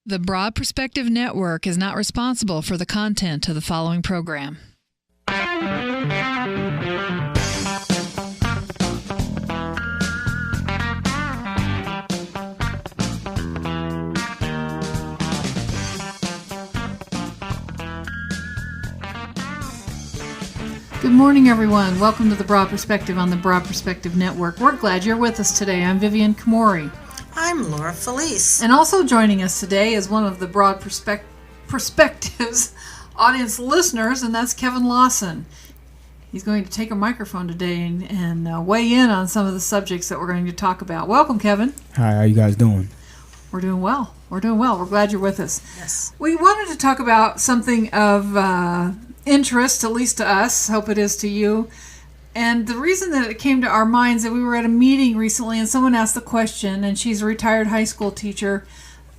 The Broad Perspective Network is not responsible for the content of the following program. Good morning, everyone. Welcome to The Broad Perspective on the Broad Perspective Network. We're glad you're with us today. I'm Vivian Komori. I'm Laura Feliz. And also joining us today is one of the Broad Perspectives audience listeners, and that's Kevin Lawson. He's going to take a microphone today and weigh in on some of the subjects that we're going to talk about. Welcome, Kevin. Hi, how you guys doing? We're doing well. We're glad you're with us. Yes. We wanted to talk about something of interest, at least to us. Hope it is to you. And the reason that it came to our minds that we were at a meeting recently and someone asked the question, and she's a retired high school teacher,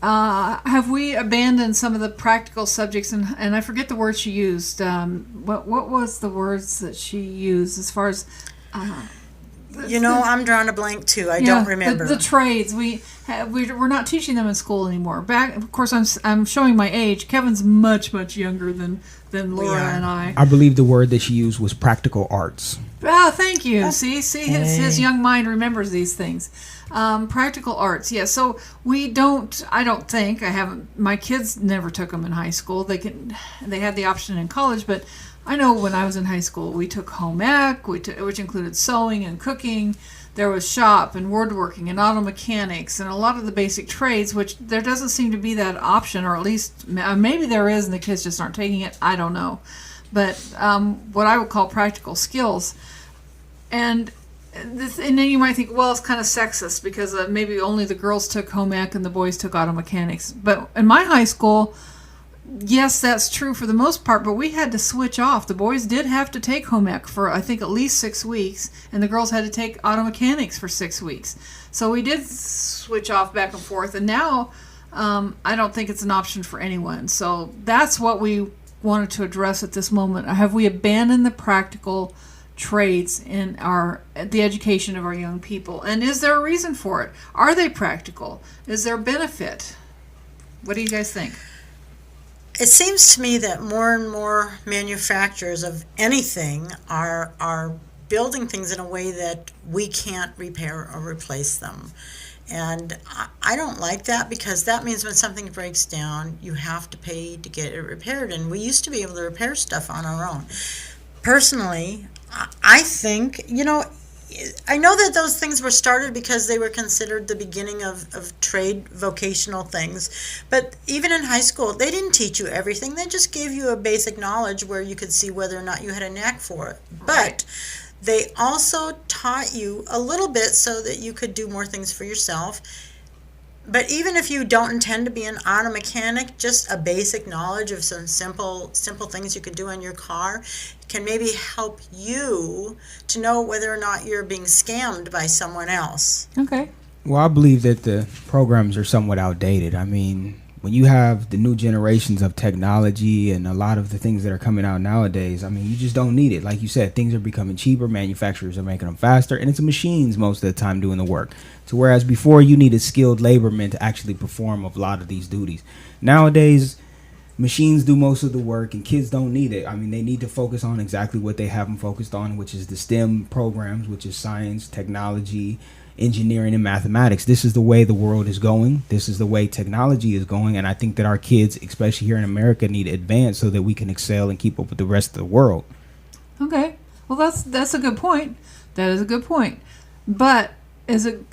have we abandoned some of the practical subjects? And I forget the word she used. What was the words that she used as far as... I'm drawing a blank too. I don't remember. The trades. We're not teaching them in school anymore. Of course, I'm showing my age. Kevin's much younger than Laura and I. I believe the word that she used was practical arts. Ah, thank you. See, his young mind remembers these things. Practical arts, yeah. So I don't think, I haven't, my kids never took them in high school. They had the option in college, but I know when I was in high school, we took home ec, which included sewing and cooking. There was shop and woodworking and auto mechanics and a lot of the basic trades, which there doesn't seem to be that option, or at least maybe there is and the kids just aren't taking it. I don't know. But what I would call practical skills. And then you might think, well, it's kind of sexist because maybe only the girls took home ec and the boys took auto mechanics. But in my high school, yes, that's true for the most part, but we had to switch off. The boys did have to take home ec for, I think, at least 6 weeks, and the girls had to take auto mechanics for 6 weeks. So we did switch off back and forth, and now I don't think it's an option for anyone. So that's what we wanted to address at this moment. Have we abandoned the practical trades in the education of our young people? And is there a reason for it? Are they practical? Is there benefit? What do you guys think? It seems to me that more and more manufacturers of anything are building things in a way that we can't repair or replace them. And I don't like that, because that means when something breaks down, you have to pay to get it repaired. And we used to be able to repair stuff on our own. Personally, I think, I know that those things were started because they were considered the beginning of trade vocational things. But even in high school, they didn't teach you everything. They just gave you a basic knowledge where you could see whether or not you had a knack for it. But they also taught you a little bit so that you could do more things for yourself. But even if you don't intend to be an auto mechanic, just a basic knowledge of some simple things you could do on your car can maybe help you to know whether or not you're being scammed by someone else. Okay. Well, I believe that the programs are somewhat outdated. I mean, when you have the new generations of technology and a lot of the things that are coming out nowadays, I mean, you just don't need it. Like you said, things are becoming cheaper. Manufacturers are making them faster, and it's machines most of the time doing the work. So whereas before you needed skilled labormen to actually perform a lot of these duties, nowadays machines do most of the work and kids don't need it. I mean, they need to focus on exactly what they have them focused on, which is the STEM programs, which is science, technology, engineering, and mathematics. This is the way the world is going. This is the way technology is going. And I think that our kids, especially here in America, need to advance so that we can excel and keep up with the rest of the world. Okay. Well, that's a good point. That is a good point. But is it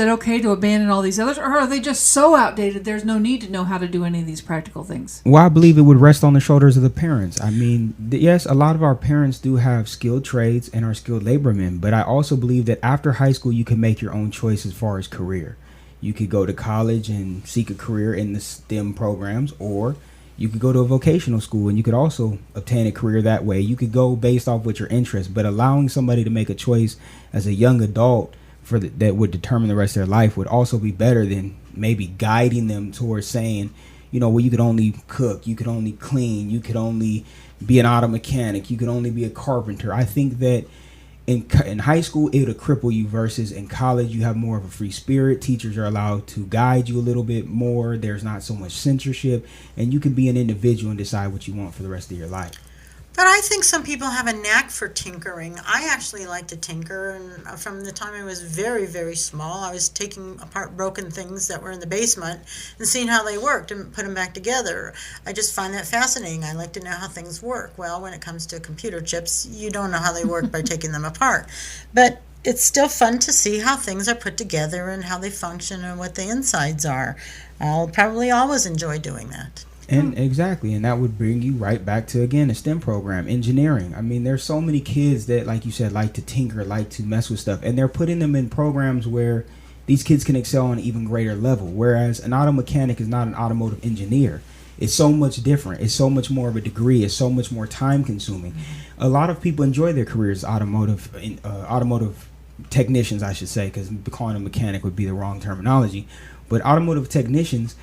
okay to abandon all these others, or are they just so outdated there's no need to know how to do any of these practical things? Well, I believe it would rest on the shoulders of the parents. I mean, yes, a lot of our parents do have skilled trades and are skilled labormen, but I also believe that after high school you can make your own choice as far as career. You could go to college and seek a career in the STEM programs, or you could go to a vocational school and you could also obtain a career that way. You could go based off what your interests, but allowing somebody to make a choice as a young adult that would determine the rest of their life would also be better than maybe guiding them towards saying, well, you could only cook, you could only clean, you could only be an auto mechanic, you could only be a carpenter. I think that in high school, it'll cripple you, versus in college, you have more of a free spirit. Teachers are allowed to guide you a little bit more. There's not so much censorship, and you can be an individual and decide what you want for the rest of your life. But I think some people have a knack for tinkering. I actually like to tinker, and from the time I was very, very small, I was taking apart broken things that were in the basement and seeing how they worked and put them back together. I just find that fascinating. I like to know how things work. Well, when it comes to computer chips, you don't know how they work by taking them apart. But it's still fun to see how things are put together and how they function and what the insides are. I'll probably always enjoy doing that. And exactly, and that would bring you right back to, again, a STEM program, engineering. I mean, there's so many kids that, like you said, like to tinker, like to mess with stuff, and they're putting them in programs where these kids can excel on an even greater level, whereas an auto mechanic is not an automotive engineer. It's so much different. It's so much more of a degree. It's so much more time consuming. A lot of people enjoy their careers automotive technicians, I should say, because calling a mechanic would be the wrong terminology. But automotive technicians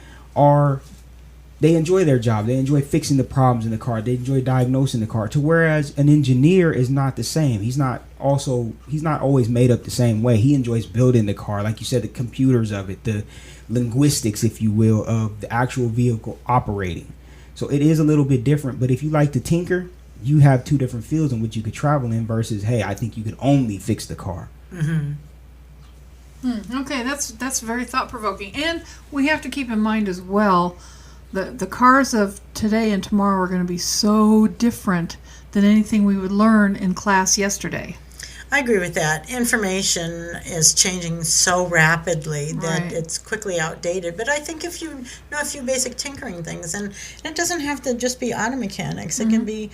they enjoy their job. They enjoy fixing the problems in the car. They enjoy diagnosing the car. To whereas an engineer is not the same. He's not always made up the same way. He enjoys building the car, like you said, the computers of it, the linguistics, if you will, of the actual vehicle operating. So it is a little bit different. But if you like to tinker, you have two different fields in which you could travel in versus, hey, I think you could only fix the car. Mm-hmm. Okay, that's very thought-provoking. And we have to keep in mind as well, the cars of today and tomorrow are going to be so different than anything we would learn in class yesterday. I agree with that. Information is changing so rapidly that Right. it's quickly outdated. But I think if you know a few basic tinkering things, and it doesn't have to just be auto mechanics. It can be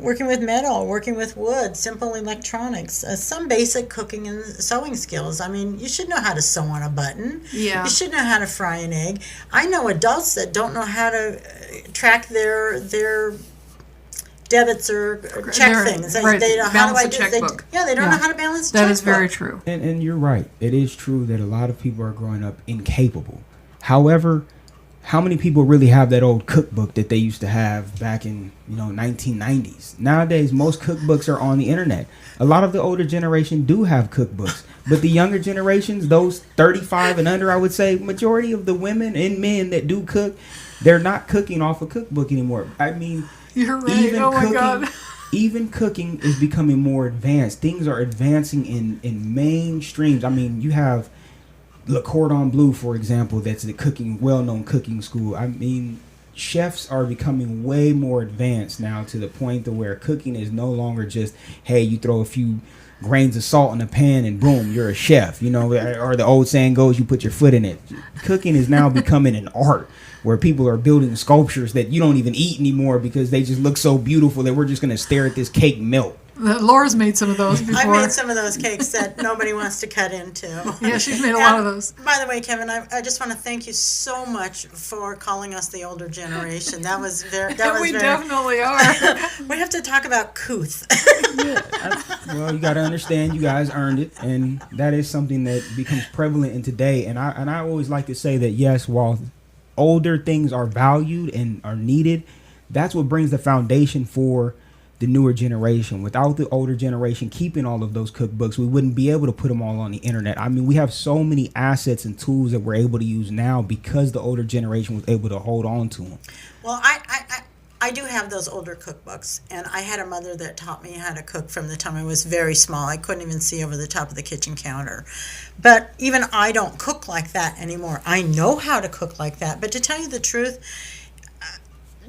working with metal, working with wood, simple electronics, some basic cooking and sewing skills. I mean, you should know how to sew on a button. Yeah. You should know how to fry an egg. I know adults that don't know how to track their debits or check They're- things. right, They don't how do balance I a do checkbook. they don't Yeah. know how to balance a That checkbook. is very true. And you're right. It is true that a lot of people are growing up incapable. However, how many people really have that old cookbook that they used to have back in 1990s? Nowadays, most cookbooks are on the internet. A lot of the older generation do have cookbooks, but the younger generations, those 35 and under, I would say, majority of the women and men that do cook, they're not cooking off a cookbook anymore. I mean, You're right. Oh my God. even cooking is becoming more advanced. Things are advancing in mainstreams. I mean, you have Le Cordon Bleu, for example, that's the well-known cooking school. I mean, chefs are becoming way more advanced now, to the point to where cooking is no longer just, hey, you throw a few grains of salt in a pan and boom, you're a chef. Or the old saying goes, you put your foot in it. Cooking is now becoming an art, where people are building sculptures that you don't even eat anymore because they just look so beautiful that we're just going to stare at this cake melt. Laura's made some of those before. I made some of those cakes that nobody wants to cut into. Yeah, she's made a lot of those. By the way, Kevin, I just want to thank you so much for calling us the older generation. That was very. We definitely are. We have to talk about couth. Well, you got to understand, you guys earned it, and that is something that becomes prevalent in today. And I always like to say that, yes, while older things are valued and are needed, that's what brings the foundation for the newer generation. Without the older generation keeping all of those cookbooks, we wouldn't be able to put them all on the internet. I mean, we have so many assets and tools that we're able to use now because the older generation was able to hold on to them. Well, I do have those older cookbooks, and I had a mother that taught me how to cook from the time I was very small. I couldn't even see over the top of the kitchen counter. But even I don't cook like that anymore. I know how to cook like that, but to tell you the truth,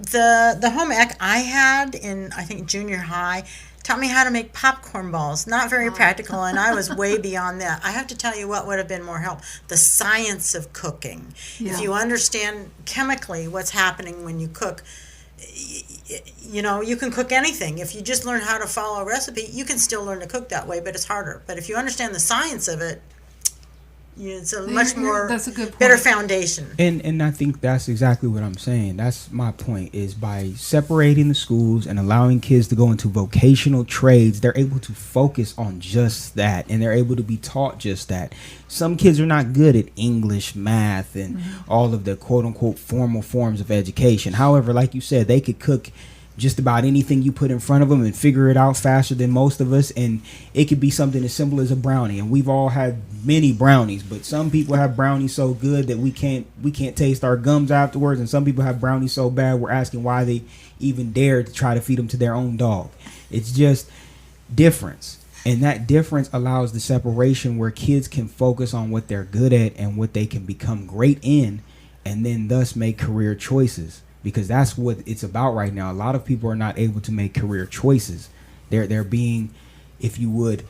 the home ec I had in, I think, junior high taught me how to make popcorn balls. Not very practical, and I was way beyond that. I have to tell you what would have been more help. The science of cooking. Yeah. If you understand chemically what's happening when you cook, you can cook anything. If you just learn how to follow a recipe, you can still learn to cook that way, but it's harder. But if you understand the science of it, it's a much more That's a good point. better foundation. And I think that's exactly what I'm saying. That's my point, is by separating the schools and allowing kids to go into vocational trades, they're able to focus on just that, and they're able to be taught just that. Some kids are not good at English, math, and all of the quote-unquote formal forms of education. However, like you said, they could cook just about anything you put in front of them and figure it out faster than most of us. And it could be something as simple as a brownie. And we've all had many brownies, but some people have brownies so good that we can't taste our gums afterwards. And some people have brownies so bad we're asking why they even dare to try to feed them to their own dog. It's just difference. And that difference allows the separation where kids can focus on what they're good at and what they can become great in, and then thus make career choices. Because that's what it's about right now. A lot of people are not able to make career choices. They're being, if you would,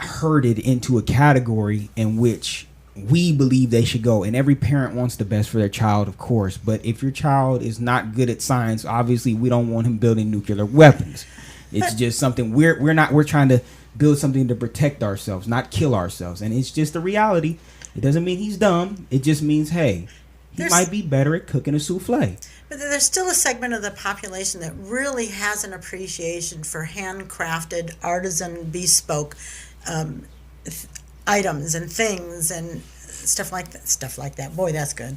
herded into a category in which we believe they should go. And every parent wants the best for their child, of course. But if your child is not good at science, obviously we don't want him building nuclear weapons. It's just something we're trying to build something to protect ourselves, not kill ourselves. And it's just a reality. It doesn't mean he's dumb. It just means, hey, he might be better at cooking a souffle. But there's still a segment of the population that really has an appreciation for handcrafted, artisan, bespoke items and things and stuff like that. Boy, that's good.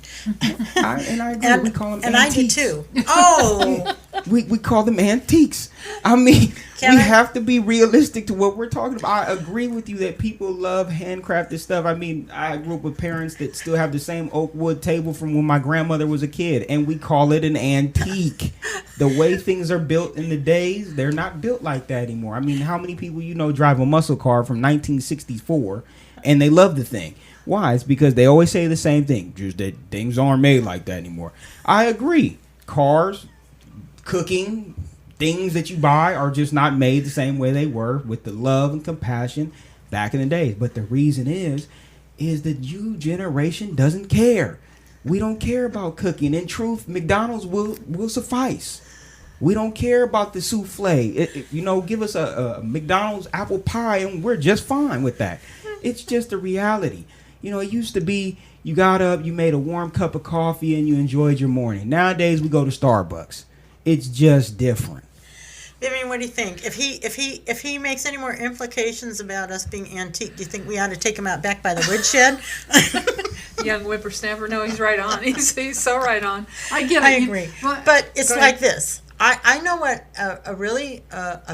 I agree. We call them and antiques. I do too. Oh, we call them antiques. I mean, Kevin? we have to be realistic to what we're talking about. I agree with you that people love handcrafted stuff. I mean, I grew up with parents that still have the same oak wood table from when my grandmother was a kid, and we call it an antique. The way things are built in the days, they're not built like that anymore. I mean, how many people drive a muscle car from 1964 and they love the thing? Why? It's because they always say the same thing. Just that things aren't made like that anymore. I agree. Cars, cooking, things that you buy are just not made the same way they were with the love and compassion back in the days. But the reason is the new generation doesn't care. We don't care about cooking. In truth, McDonald's will suffice. We don't care about the souffle. Give us a McDonald's apple pie and we're just fine with that. It's just a reality. It used to be you got up, you made a warm cup of coffee, and you enjoyed your morning. Nowadays, we go to Starbucks. It's just different. Vivian, what do you think? If he makes any more implications about us being antique, do you think we ought to take him out back by the woodshed? Young whippersnapper. No, he's right on. He's so right on. I get it. I agree. But it's like this. I know what a really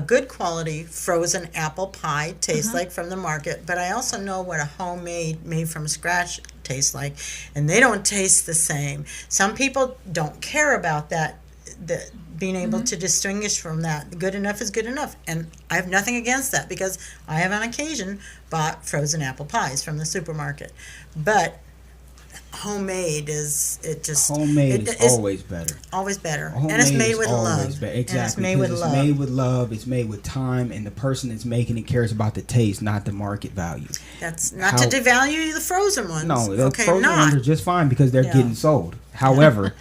good quality frozen apple pie tastes like from the market, but I also know what a homemade, made from scratch tastes like, and they don't taste the same. Some people don't care about that, being able to distinguish from that. Good enough is good enough, and I have nothing against that because I have on occasion bought frozen apple pies from the supermarket, but homemade is always better. Always better. Homemade And it's made with love. Exactly. And it's made with it's love. made with love. It's made with time, and the person that's making it cares about the taste, not the market value. That's not to devalue the frozen ones. No, the frozen ones are just fine because they're getting sold. However,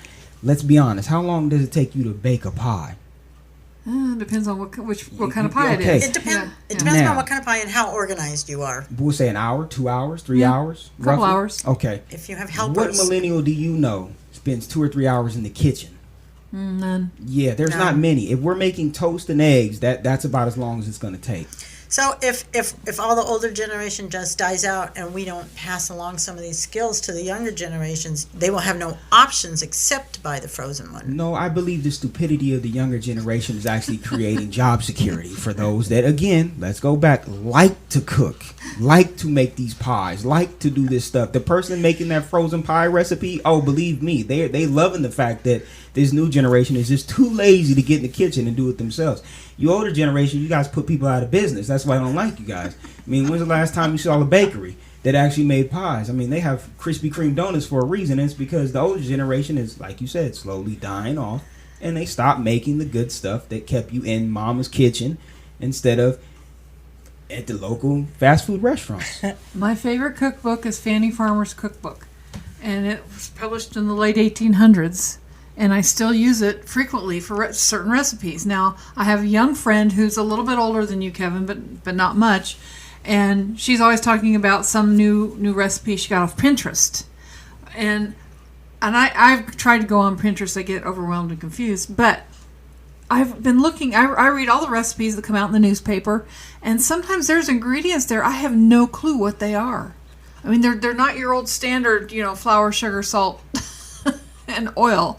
let's be honest. How long does it take you to bake a pie? Depends on what kind of pie it is. It depends. It depends on what kind of pie and how organized you are. We'll say an hour, 2 hours, 3 hours, couple roughly? hours. Okay. If you have helpers. What millennial do you know spends 2 or 3 hours in the kitchen? None. Yeah, there's not many. If we're making toast and eggs, that's about as long as it's going to take. So if all the older generation just dies out and we don't pass along some of these skills to the younger generations, they will have no options except to buy the frozen one. No, I believe the stupidity of the younger generation is actually creating job security for those that, again, let's go back, like to cook, like to make these pies, like to do this stuff. The person making that frozen pie recipe, oh, believe me, they loving the fact that this new generation is just too lazy to get in the kitchen and do it themselves. You older generation, you guys put people out of business. That's why I don't like you guys. I mean, when's the last time you saw a bakery that actually made pies? I mean, they have Krispy Kreme donuts for a reason. It's because the older generation is, like you said, slowly dying off, and they stopped making the good stuff that kept you in mama's kitchen instead of at the local fast food restaurants. My favorite cookbook is Fannie Farmer's Cookbook, and it was published in the late 1800s. And I still use it frequently for certain recipes. Now, I have a young friend who's a little bit older than you, Kevin, but not much. And she's always talking about some new recipe she got off Pinterest. And I've tried to go on Pinterest. I get overwhelmed and confused. But I've been looking. I read all the recipes that come out in the newspaper. And sometimes there's ingredients there. I have no clue what they are. I mean, they're not your old standard, flour, sugar, salt, and oil.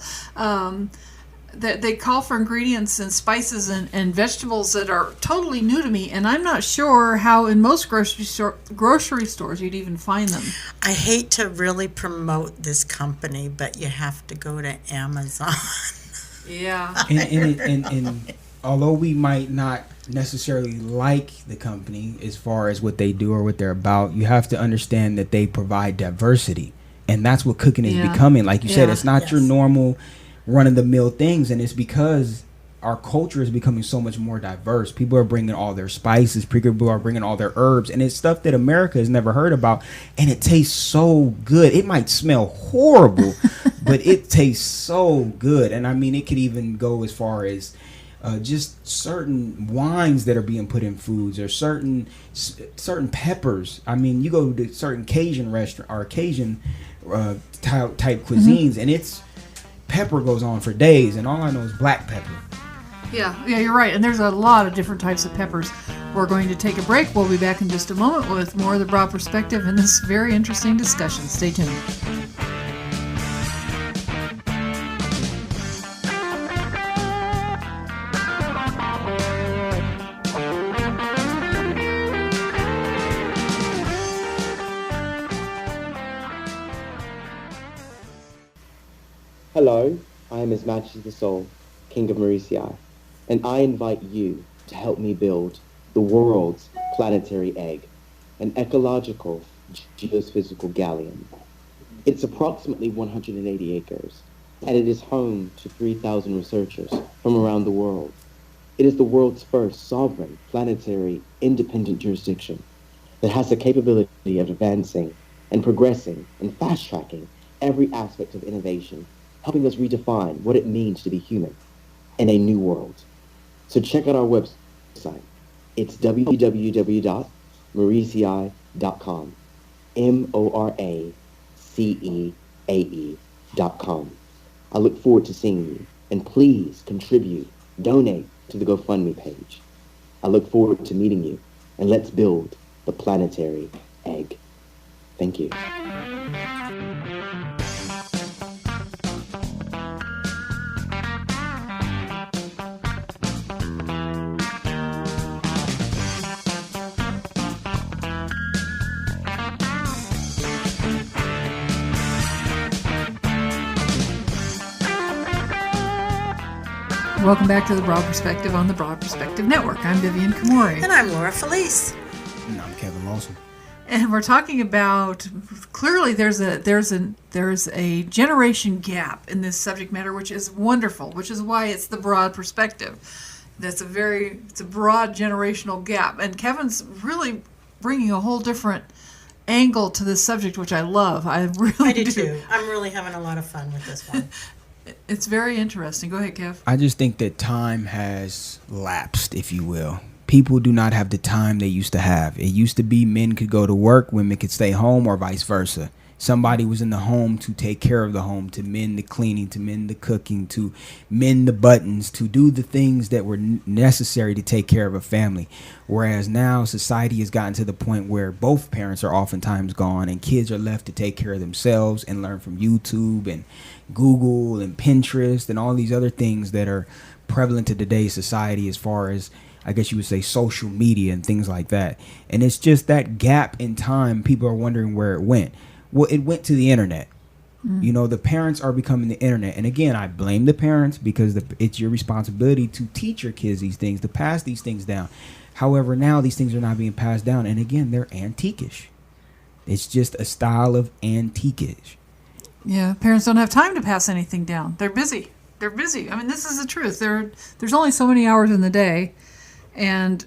they call for ingredients and spices and vegetables that are totally new to me, and I'm not sure how in most grocery stores you'd even find them. I hate to really promote this company, but you have to go to Amazon. Yeah. And although we might not necessarily like the company as far as what they do or what they're about, you have to understand that they provide diversity, and that's what cooking is becoming. Like you said, it's not your normal run-of-the-mill things, and it's because our culture is becoming so much more diverse. People are bringing all their spices, people are bringing all their herbs, and it's stuff that America has never heard about, and it tastes so good. It might smell horrible, but it tastes so good. And I mean, it could even go as far as just certain wines that are being put in foods, or certain peppers. I mean, you go to certain Cajun restaurant or Cajun type cuisines, and it's pepper goes on for days, and all I know is black pepper. Yeah, you're right. And there's a lot of different types of peppers. We're going to take a break. We'll be back in just a moment with more of the Broad Perspective and this very interesting discussion. Stay tuned. Hello, I am His Majesty the Soul, King of Mauritius, and I invite you to help me build the world's planetary egg, an ecological geophysical galleon. It's approximately 180 acres, and it is home to 3,000 researchers from around the world. It is the world's first sovereign, planetary, independent jurisdiction that has the capability of advancing and progressing and fast-tracking every aspect of innovation, helping us redefine what it means to be human in a new world. So check out our website. It's www.mauricii.com. MORACEAE.com. I look forward to seeing you, and please contribute, donate to the GoFundMe page. I look forward to meeting you, and let's build the planetary egg. Thank you. Welcome back to the Broad Perspective on the Broad Perspective Network. I'm Vivian Komori. And I'm Laura Feliz. And I'm Kevin Lawson. And we're talking about, clearly there's a generation gap in this subject matter, which is wonderful, which is why it's the Broad Perspective. It's a broad generational gap. And Kevin's really bringing a whole different angle to this subject, which I love. I do too. I'm really having a lot of fun with this one. It's very interesting. Go ahead, Kev. I just think that time has lapsed, if you will. People do not have the time they used to have. It used to be men could go to work, women could stay home, or vice versa. Somebody was in the home to take care of the home, to mend the cleaning, to mend the cooking, to mend the buttons, to do the things that were necessary to take care of a family. Whereas now society has gotten to the point where both parents are oftentimes gone, and kids are left to take care of themselves and learn from YouTube and Google and Pinterest and all these other things that are prevalent to today's society, as far as, I guess you would say, social media and things like that. And it's just that gap in time. People are wondering where it went. Well, it went to the internet. You know, the parents are becoming the internet. And again, I blame the parents, because it's your responsibility to teach your kids these things, to pass these things down. However, now these things are not being passed down. And again, they're antiquish. It's just a style of antiquish. Yeah, parents don't have time to pass anything down. They're busy. I mean, this is the truth. There's only so many hours in the day, and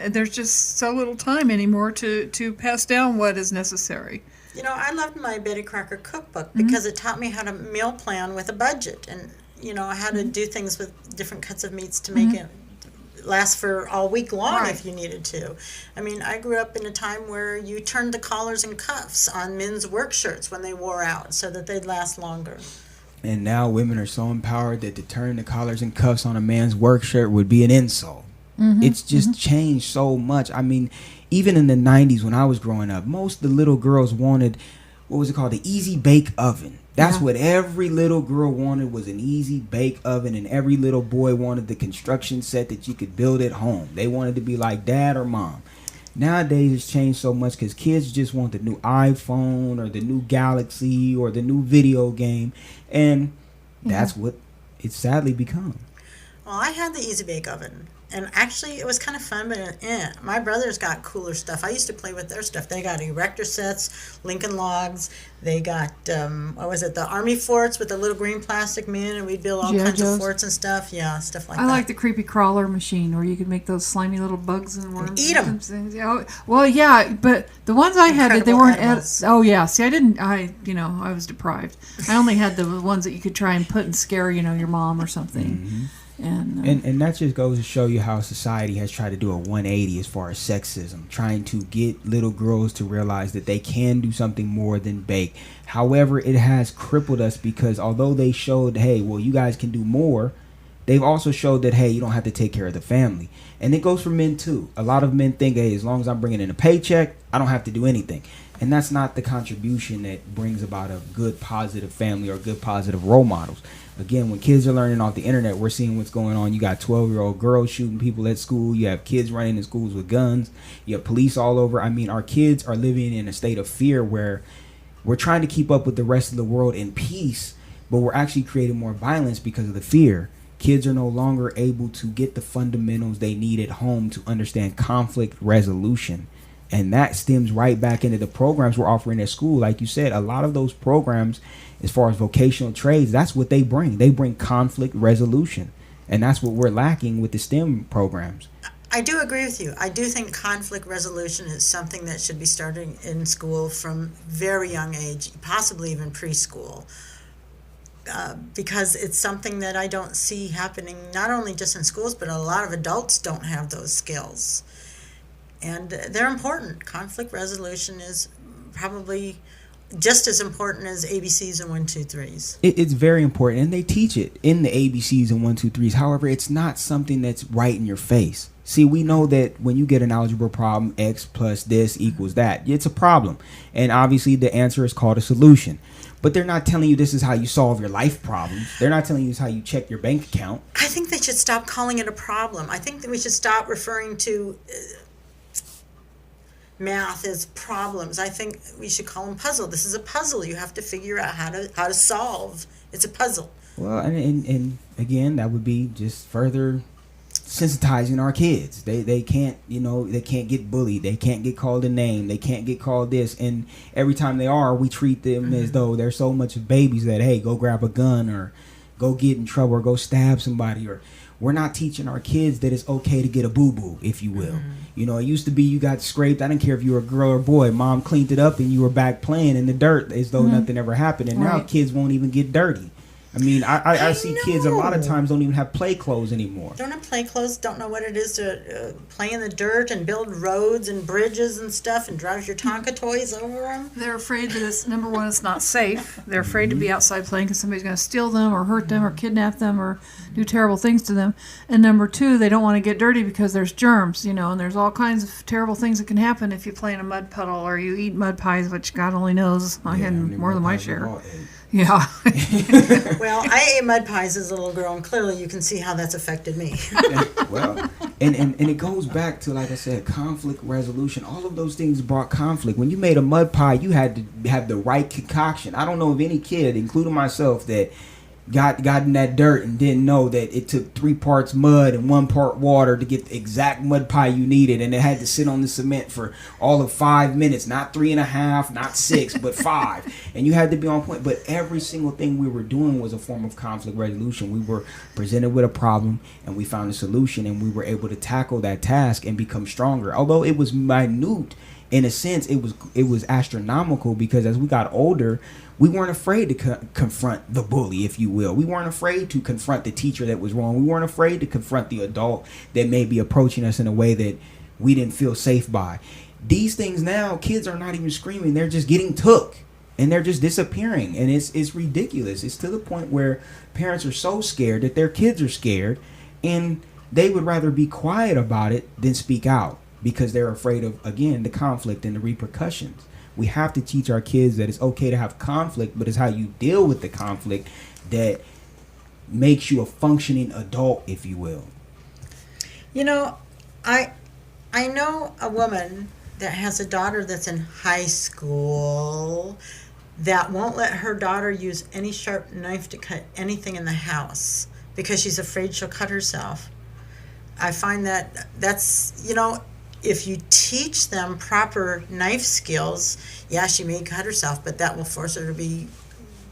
there's just so little time anymore to pass down what is necessary. You know, I loved my Betty Crocker cookbook because it taught me how to meal plan with a budget, and, you know, how to do things with different cuts of meats to make it last for all week long if you needed to. I mean, I grew up in a time where you turned the collars and cuffs on men's work shirts when they wore out so that they'd last longer. And now women are so empowered that to turn the collars and cuffs on a man's work shirt would be an insult. It's just changed so much. I mean, even in the 90s when I was growing up, most of the little girls wanted what was it called? The easy bake oven. That's Yeah. what every little girl wanted, was an easy bake oven, and every little boy wanted the construction set that you could build at home. They wanted to be like dad or mom. Nowadays it's changed so much because kids just want the new iPhone or the new Galaxy or the new video game, and that's what it's sadly become. Well, I had the Easy Bake Oven, and actually it was kind of fun, but my brothers got cooler stuff. I used to play with their stuff. They got erector sets, Lincoln Logs. They got, what was it, the Army forts with the little green plastic men, and we'd build all G.I. kinds Joes. of forts and stuff. Yeah, stuff like I that. like the creepy crawler machine where you could make those slimy little bugs and worms. Eat 'em. and things. Yeah, well, yeah, but the ones I had, they Incredible weren't. animals. Oh yeah, see, I was deprived. I only had the ones that you could try and put and scare, your mom or something. And that just goes to show you how society has tried to do a 180 as far as sexism, trying to get little girls to realize that they can do something more than bake. However, it has crippled us because although they showed, hey, well, you guys can do more, they've also showed that, hey, you don't have to take care of the family. And it goes for men too. A lot of men think, hey, as long as I'm bringing in a paycheck, I don't have to do anything. And that's not the contribution that brings about a good, positive family or good, positive role models. Again, when kids are learning off the internet, we're seeing what's going on. You got 12-year-old girls shooting people at school. You have kids running in schools with guns. You have police all over. I mean, our kids are living in a state of fear where we're trying to keep up with the rest of the world in peace, but we're actually creating more violence because of the fear. Kids are no longer able to get the fundamentals they need at home to understand conflict resolution. And that stems right back into the programs we're offering at school. Like you said, a lot of those programs, as far as vocational trades, that's what they bring. They bring conflict resolution. And that's what we're lacking with the STEM programs. I do agree with you. I do think conflict resolution is something that should be starting in school from very young age, possibly even preschool. Because it's something that I don't see happening not only just in schools, but a lot of adults don't have those skills. And they're important. Conflict resolution is probably just as important as ABCs and 1, 2, 3s. It's very important, and they teach it in the ABCs and 1, 2, 3s. However, it's not something that's right in your face. See, we know that when you get an algebra problem, x plus this equals that. It's a problem. And obviously the answer is called a solution. But they're not telling you this is how you solve your life problems. They're not telling you this is how you check your bank account. I think they should stop calling it a problem. I think that we should stop referring to math as problems. I think we should call them puzzle. This is a puzzle. You have to figure out how to solve. It's a puzzle. Well, and again, that would be just further sensitizing our kids. They can't, they can't get bullied. They can't get called a name. They can't get called this. And every time they are, we treat them as though they're so much of babies that, hey, go grab a gun or go get in trouble or go stab somebody. Or we're not teaching our kids that it's okay to get a boo-boo, if you will. It used to be you got scraped. I didn't care if you were a girl or boy. Mom cleaned it up and you were back playing in the dirt as though nothing ever happened. And now kids won't even get dirty. I mean, I see kids a lot of times don't even have play clothes anymore. Don't have play clothes, don't know what it is to play in the dirt and build roads and bridges and stuff and drive your Tonka toys over them. They're afraid that it's, number one, it's not safe. They're afraid to be outside playing because somebody's going to steal them or hurt them or kidnap them or do terrible things to them. And number two, they don't want to get dirty because there's germs, and there's all kinds of terrible things that can happen if you play in a mud puddle or you eat mud pies, which God only knows. I had more than my share. Yeah. Well, I ate mud pies as a little girl, and clearly you can see how that's affected me. Well, and it goes back to, like I said, conflict resolution. All of those things brought conflict. When you made a mud pie, you had to have the right concoction. I don't know of any kid, including myself, that got in that dirt and didn't know that it took 3 parts mud and 1 part water to get the exact mud pie you needed, and it had to sit on the cement for all of 5 minutes, not 3.5, not 6, but 5, and you had to be on point. But every single thing we were doing was a form of conflict resolution. We were presented with a problem and we found a solution, and we were able to tackle that task and become stronger. Although it was minute, in a sense, it was astronomical, because as we got older, we weren't afraid to confront the bully, if you will. We weren't afraid to confront the teacher that was wrong. We weren't afraid to confront the adult that may be approaching us in a way that we didn't feel safe by. These things now, kids are not even screaming. They're just getting took, and they're just disappearing. And it's ridiculous. It's to the point where parents are so scared that their kids are scared, and they would rather be quiet about it than speak out, because they're afraid of, again, the conflict and the repercussions. We have to teach our kids that it's okay to have conflict, but it's how you deal with the conflict that makes you a functioning adult, if you will. You know, I know a woman that has a daughter that's in high school that won't let her daughter use any sharp knife to cut anything in the house because she's afraid she'll cut herself. I find that's, you know, if you teach them proper knife skills, yeah, she may cut herself, but that will force her to be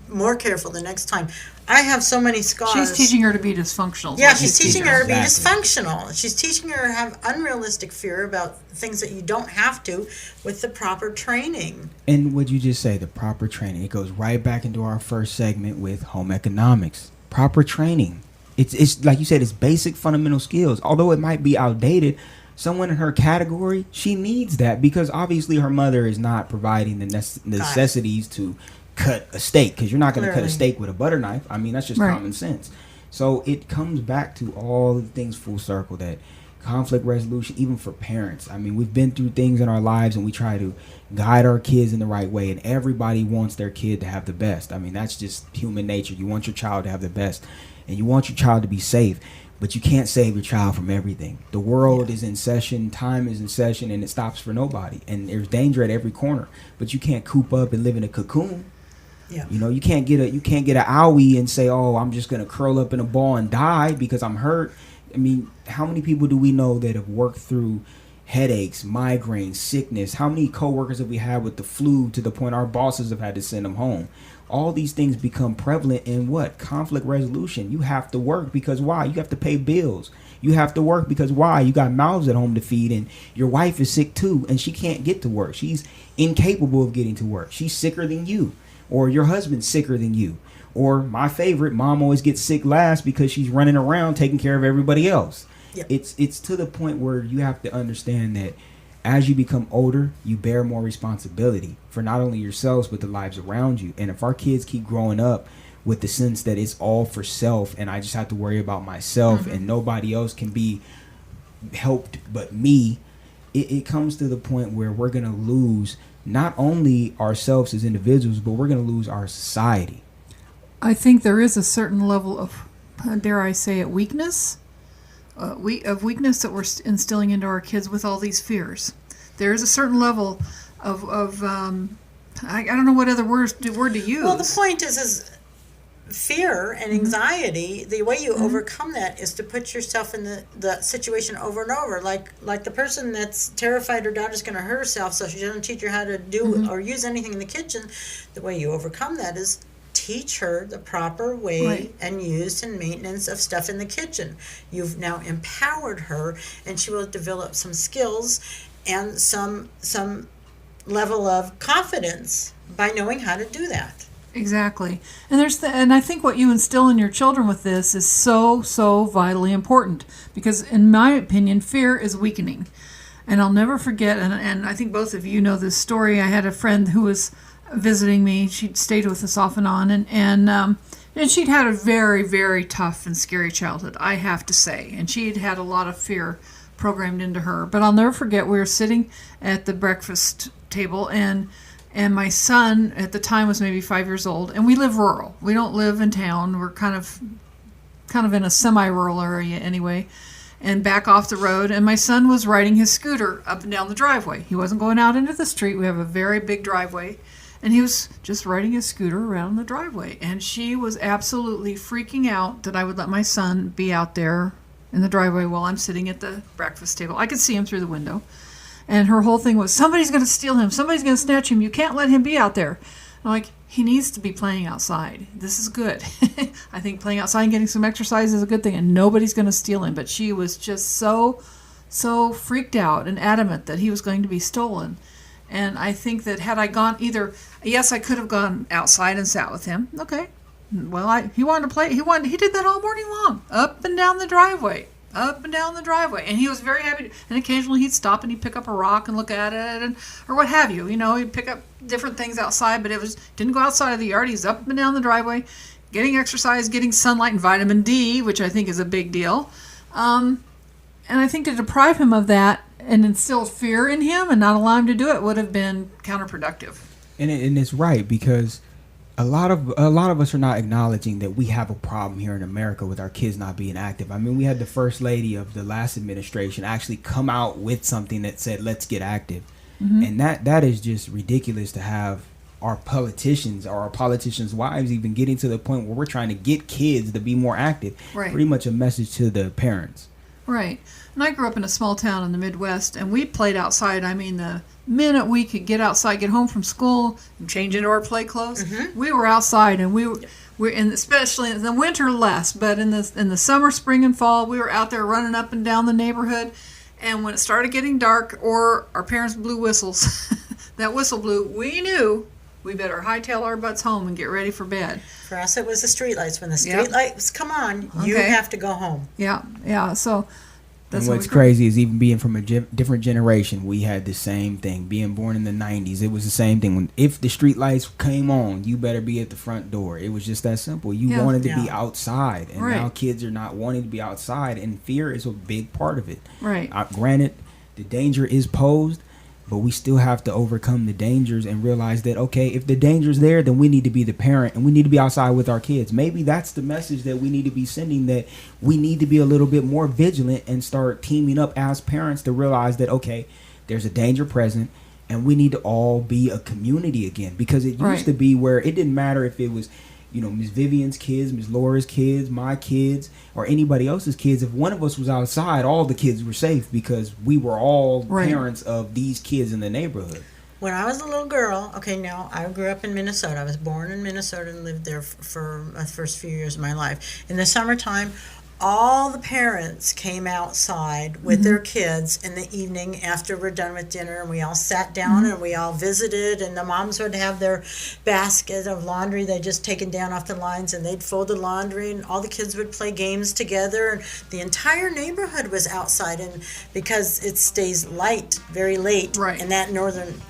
more careful the next time. I have so many scars. She's teaching her to be dysfunctional. Yeah, she's teaching her to be Exactly. dysfunctional. She's teaching her to have unrealistic fear about things that you don't have to with the proper training. And what you just say, the proper training, it goes right back into our first segment with home economics. Proper training. It's like you said, it's basic fundamental skills. Although it might be outdated, someone in her category, she needs that because obviously her mother is not providing the necessities to cut a steak, because you're not going to cut a steak with a butter knife. I mean, that's just common sense. So it comes back to all the things full circle, that conflict resolution, even for parents. I mean, we've been through things in our lives and we try to guide our kids in the right way, and everybody wants their kid to have the best. I mean, that's just human nature. You want your child to have the best and you want your child to be safe, but you can't save your child from everything. The world is in session, time is in session, and it stops for nobody, and there's danger at every corner, but you can't coop up and live in a cocoon. Yeah. You know, you can't get an owie and say, oh, I'm just gonna curl up in a ball and die because I'm hurt. I mean, how many people do we know that have worked through headaches, migraines, sickness? How many coworkers have we had with the flu to the point our bosses have had to send them home? All these things become prevalent in what? Conflict resolution. You have to work because why? You have to pay bills. You have to work because why? You got mouths at home to feed, and your wife is sick too, and she can't get to work. She's incapable of getting to work. She's sicker than you, or your husband's sicker than you. Or my favorite, mom always gets sick last because she's running around taking care of everybody else. Yep. It's to the point where you have to understand that as you become older, you bear more responsibility for not only yourselves, but the lives around you. And if our kids keep growing up with the sense that it's all for self and I just have to worry about myself and nobody else can be helped but me, it comes to the point where we're going to lose not only ourselves as individuals, but we're going to lose our society. I think there is a certain level of, dare I say it, weakness that we're instilling into our kids with all these fears. There is a certain level of I don't know what other word to use. Well, the point is fear and anxiety. The way you overcome that is to put yourself in the situation over and over. Like the person that's terrified her daughter's going to hurt herself, so she doesn't teach her how to do or use anything in the kitchen. The way you overcome that is teach her the proper way and use and maintenance of stuff in the kitchen. You've now empowered her, and she will develop some skills and some level of confidence by knowing how to do that. Exactly. And and I think what you instill in your children with this is so vitally important, because in my opinion, fear is weakening. And I'll never forget, and I think both of you know this story. I had a friend who was visiting me. She'd stayed with us off and on, and she'd had a very, very tough and scary childhood, I have to say. And she'd had a lot of fear programmed into her. But I'll never forget, we were sitting at the breakfast table, and my son at the time was maybe 5 years old, and we live rural. We don't live in town. We're kind of in a semi-rural area anyway, and back off the road. And my son was riding his scooter up and down the driveway. He wasn't going out into the street. We have a very big driveway, and he was just riding his scooter around the driveway. And she was absolutely freaking out that I would let my son be out there in the driveway while I'm sitting at the breakfast table. I could see him through the window. And her whole thing was, somebody's going to steal him. Somebody's going to snatch him. You can't let him be out there. I'm like, he needs to be playing outside. This is good. I think playing outside and getting some exercise is a good thing, and nobody's going to steal him. But she was just so freaked out and adamant that he was going to be stolen. And I think that had I gone yes, I could have gone outside and sat with him. Okay. Well, he wanted to play. He did that all morning long, up and down the driveway. And he was very happy. And occasionally he'd stop and he'd pick up a rock and look at it, or what have you. You know, he'd pick up different things outside, but didn't go outside of the yard. He's up and down the driveway, getting exercise, getting sunlight and vitamin D, which I think is a big deal. And I think to deprive him of that, and instilled fear in him and not allow him to do it would have been counterproductive. And it's right, because a lot of us are not acknowledging that we have a problem here in America with our kids not being active. I mean, we had the first lady of the last administration actually come out with something that said, "Let's get active," and that is just ridiculous to have our politicians or our politicians' wives even getting to the point where we're trying to get kids to be more active. Right. Pretty much a message to the parents. Right. And I grew up in a small town in the Midwest, and we played outside. I mean, the minute we could get outside, get home from school, and change into our play clothes, we were outside, and we're in, especially in the winter less, but in the summer, spring, and fall, we were out there running up and down the neighborhood. And when it started getting dark, or our parents blew whistles, that whistle blew, we knew we better hightail our butts home and get ready for bed. For us, it was the streetlights. When the streetlights come on, you have to go home. Yeah. So that's and what's crazy is even being from a different generation, we had the same thing. Being born in the 90s, it was the same thing. If the streetlights came on, you better be at the front door. It was just that simple. You wanted to be outside, and now kids are not wanting to be outside, and fear is a big part of it. Right. Granted, the danger is posed, but we still have to overcome the dangers and realize that, okay, if the danger's there, then we need to be the parent and we need to be outside with our kids. Maybe that's the message that we need to be sending, that we need to be a little bit more vigilant and start teaming up as parents to realize that, okay, there's a danger present and we need to all be a community again. Because it used to be where it didn't matter if it was, Miss Vivian's kids, Miss Laura's kids, my kids, or anybody else's kids. If one of us was outside, all the kids were safe because we were all parents of these kids in the neighborhood. When I was a little girl, now I grew up in Minnesota. I was born in Minnesota and lived there for the first few years of my life. In the summertime, all the parents came outside with their kids in the evening after we're done with dinner, and we all sat down and we all visited, and the moms would have their basket of laundry they'd just taken down off the lines, and they'd fold the laundry, and all the kids would play games together, and the entire neighborhood was outside. And because it stays light very late in that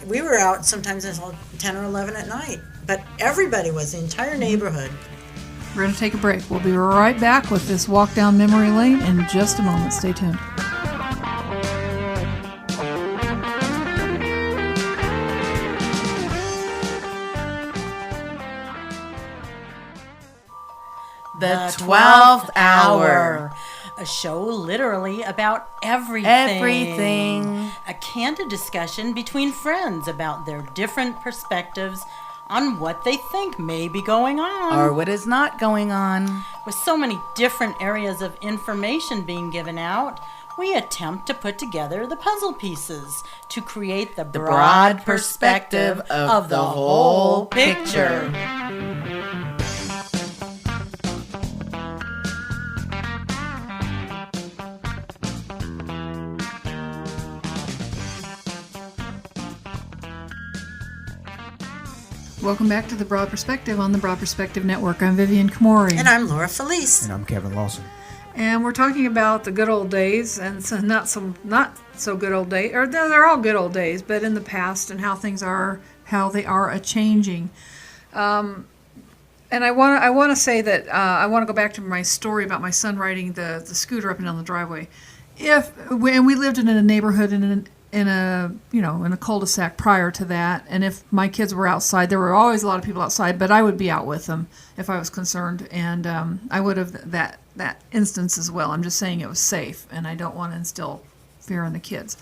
we were out sometimes until 10 or 11 at night, but everybody was, the entire neighborhood. We're going to take a break. We'll be right back with this walk down memory lane in just a moment. Stay tuned. The 12th Hour. A show literally about everything. Everything. A candid discussion between friends about their different perspectives on what they think may be going on. Or what is not going on. With so many different areas of information being given out, we attempt to put together the puzzle pieces to create the broad perspective of the whole picture. Welcome back to The Broad Perspective on the Broad Perspective Network. I'm Vivian Komori. And I'm Laura Feliz. And I'm Kevin Lawson. And we're talking about the good old days, and so not so good old days, or they're all good old days, but in the past, and how they are a changing. And I want to say that I want to go back to my story about my son riding the scooter up and down the driveway. And we lived in a neighborhood in a cul-de-sac prior to that, and if my kids were outside, there were always a lot of people outside, but I would be out with them if I was concerned, and I would have that instance as well. I'm just saying it was safe, and I don't want to instill fear in the kids.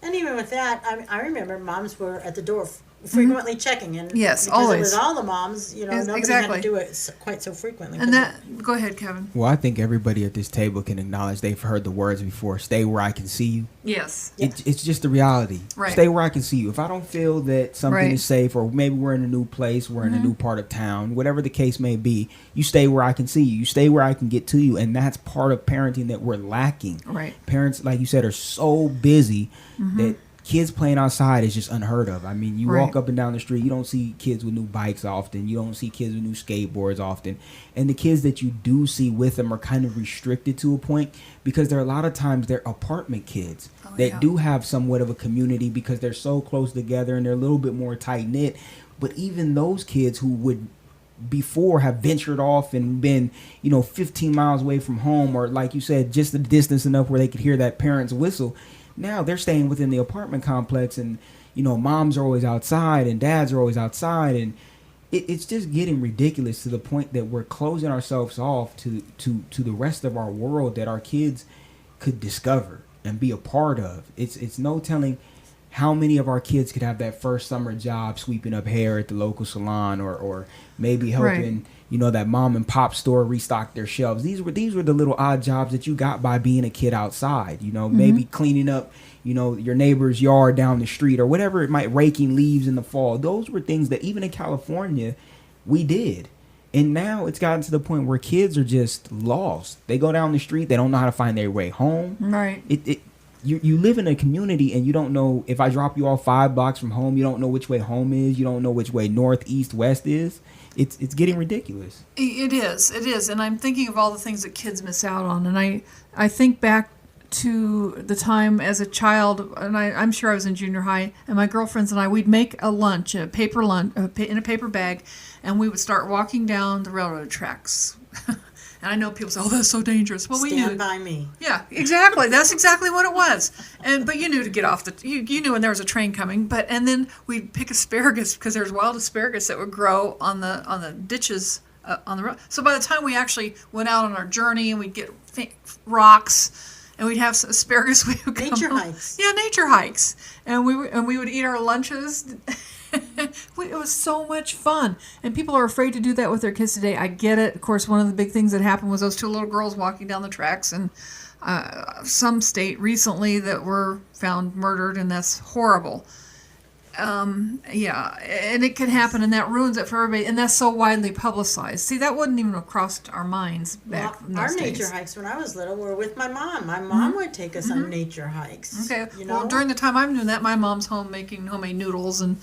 And even with that, I remember moms were at the door frequently checking, and yes, because always. It was all the moms, nobody had to do it quite so frequently. And go ahead, Kevin. Well, I think everybody at this table can acknowledge they've heard the words before. Stay where I can see you. Yes. It's just the reality. Right. Stay where I can see you. If I don't feel that something is safe, or maybe we're in a new place, we're in a new part of town, whatever the case may be, you stay where I can see you. You stay where I can get to you. And that's part of parenting that we're lacking. Right. Parents, like you said, are so busy that kids playing outside is just unheard of. I mean, you walk up and down the street, you don't see kids with new bikes often. You don't see kids with new skateboards often. And the kids that you do see with them are kind of restricted to a point, because there are a lot of times they're apartment kids that do have somewhat of a community because they're so close together and they're a little bit more tight-knit. But even those kids who would before have ventured off and been 15 miles away from home, or like you said, just a distance enough where they could hear that parent's whistle, Now they're staying within the apartment complex, and moms are always outside and dads are always outside, and it's just getting ridiculous to the point that we're closing ourselves off to the rest of our world that our kids could discover and be a part of. It's no telling how many of our kids could have that first summer job sweeping up hair at the local salon, or maybe helping that mom and pop store restock their shelves. These were the little odd jobs that you got by being a kid outside. Maybe cleaning up your neighbor's yard down the street, or whatever it might, raking leaves in the fall. Those were things that even in California we did. And now it's gotten to the point where kids are just lost. They go down the street, they don't know how to find their way home. Right. You live in a community and you don't know, if I drop you off 5 blocks from home, you don't know which way home is. You don't know which way north, east, west is. It's getting ridiculous. It is. And I'm thinking of all the things that kids miss out on. And I think back to the time as a child, and I'm sure I was in junior high, and my girlfriends and I, we'd make a lunch, a paper lunch, in a paper bag, and we would start walking down the railroad tracks. And I know people say, "Oh, that's so dangerous." Well, we knew. Stand by me. Yeah, exactly. That's exactly what it was. But you knew to get off you knew when there was a train coming. And then we'd pick asparagus, because there's wild asparagus that would grow on the ditches on the road. So by the time we actually went out on our journey, and we'd get rocks, and we'd have some asparagus, we would come Nature home. hikes. Yeah, nature hikes, and we would eat our lunches. It was so much fun, and people are afraid to do that with their kids today. I get it. Of course, one of the big things that happened was those 2 little girls walking down the tracks in some state recently that were found murdered, and that's horrible. Yeah, and it can happen, and that ruins it for everybody, and that's so widely publicized. See, that wouldn't even have crossed our minds back in those our days. nature hikes when I was little were with my mom. My mom would take us on nature hikes. Okay. Well, during the time I'm doing that, my mom's home making homemade noodles and,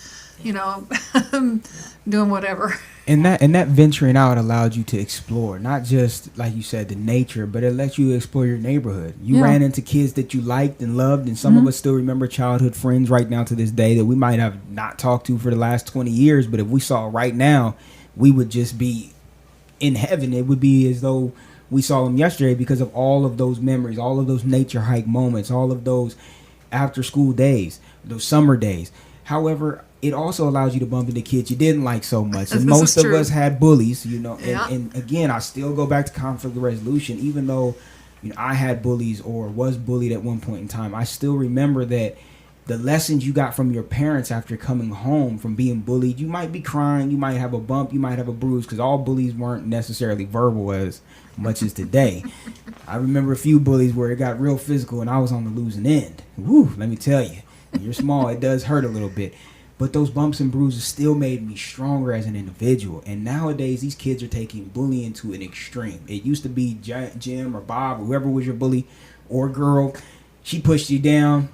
doing whatever. And that venturing out allowed you to explore, not just, like you said, the nature, but it let you explore your neighborhood. You ran into kids that you liked and loved, and some of us still remember childhood friends right now to this day that we might have not talked to for the last 20 years, but if we saw right now, we would just be in heaven. It would be as though we saw them yesterday because of all of those memories, all of those nature hike moments, all of those after school days, those summer days. However, it also allows you to bump into kids you didn't like so much. And most of us had bullies, and again, I still go back to conflict resolution. Even though, I had bullies or was bullied at one point in time, I still remember that the lessons you got from your parents after coming home from being bullied, you might be crying, you might have a bump, you might have a bruise, because all bullies weren't necessarily verbal as much as today. I remember a few bullies where it got real physical and I was on the losing end. Woo, let me tell you, when you're small, it does hurt a little bit. But those bumps and bruises still made me stronger as an individual. And nowadays, these kids are taking bullying to an extreme. It used to be Jim or Bob or whoever was your bully or girl. She pushed you down,